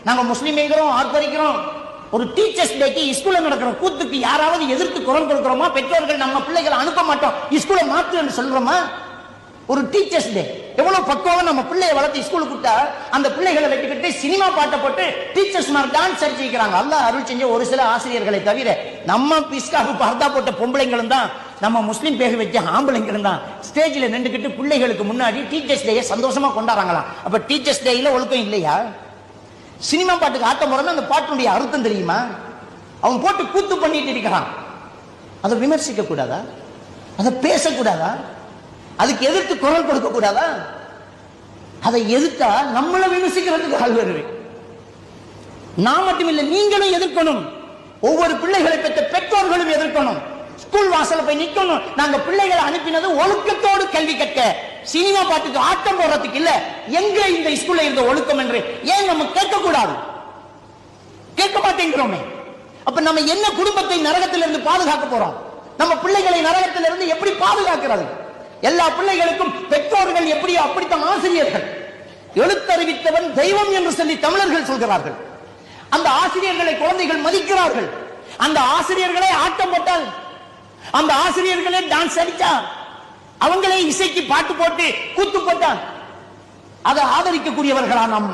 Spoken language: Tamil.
நாங்க முஸ்லீம்ங்கிறோம், ஆர்ப்பரிக்கிறோம். ஒரு டீச்சர்ஸ் டேக்கு ஸ்கூல்ல நடக்கிற கூத்துக்கு யாராவது எதிர்த்து குரல் கொடுக்கிறோமா? பெற்றோர்கள் நம்ம பிள்ளைகளை அனுப்ப மாட்டோம், ஸ்கூலை மாற்றுன்னு சொல்றோமா? ஒரு டீச்சர்ஸ் டே எவ்வளவு பக்குவம் நம்ம பிள்ளைய வளர்த்து ஸ்கூலுக்கு கூட்டா அந்த பிள்ளைகளை வெட்டிக்கிட்டு சினிமா பாட்டை போட்டு டீச்சர்ஸ் மாதிரி டான்ஸ் அடிச்சிருக்கிறாங்க. அல்லாஹ் அருள் செஞ்ச ஒரு சில ஆசிரியர்களை தவிர நம்ம பிஸ்காவு பர்தா போட்ட பொம்பளைங்களும் தான், நம்ம முஸ்லீம் பேர் வச்ச ஆம்பளைங்களும் தான் ஸ்டேஜில் நின்றுக்கிட்டு பிள்ளைகளுக்கு முன்னாடி டீச்சர்ஸ் டேயை சந்தோஷமா கொண்டாடுறாங்களாம். அப்ப டீச்சர்ஸ் டேயில ஒழுக்கம் இல்லையா? சினிமா பாட்டுக்கு ஆட்டம் போறோம்னா அந்த பாட்டுடைய அர்த்தம் தெரியுமா? அவன் போட்டு கூத்து பண்ணிட்டு இருக்கிறான். அதை விமர்சிக்க கூடாதா? அதை பேசக்கூடாதா? அதுக்கு எதிர்த்து குரல் கொடுக்க கூடாதா? அதை எதிர்த்தா நம்மளை விமர்சிக்கிறதுக்கு ஆள் வருது. நான் மட்டும் இல்லை, நீங்களும் எதிர்க்கணும். ஒவ்வொரு பிள்ளைகளை பெற்ற பெற்றோர்களும் எதிர்க்கணும். ஸ்கூல் வாசல போய் நிக்கணும். நாங்க பிள்ளைகளை அனுப்பினது ஒழுக்கத்தோடு கல்வி கற்க, சினிமா பாட்டுக்கு ஆட்டம் போடுறதுக்கு இல்ல. எங்க இந்த ஸ்கூல்ல இருந்த ஒழுக்கம் என்று ஏன் நம்ம கேட்க கூடாது? கேட்க மாட்டேங்கிறோமே. அப்ப நம்ம என்ன குடும்பத்தை நரகத்திலிருந்து பாதுகாக்க போறோம்? நம்ம பிள்ளைகளை நரகத்திலிருந்து எப்படி பாதுகாக்கிறது? எல்லா பிள்ளைகளுக்கும் பெற்றோர்கள் எப்படியோ அப்படித்தான் ஆசிரியர்கள். எழுத்தறிவித்தவன் தெய்வம் என்று சொல்லி தமிழர்கள் சொல்கிறார்கள். அந்த ஆசிரியர்களை குழந்தைகள் மதிக்கிறார்கள். அந்த ஆசிரியர்களே ஆட்டம் போட்டால், அந்த ஆசிரியர்களே டான்ஸ் அடிச்சா, அவங்களே இசைக்கு பாட்டு போட்டு கூத்து போட்டால் அதை ஆதரிக்கக்கூடியவர்களா நாம்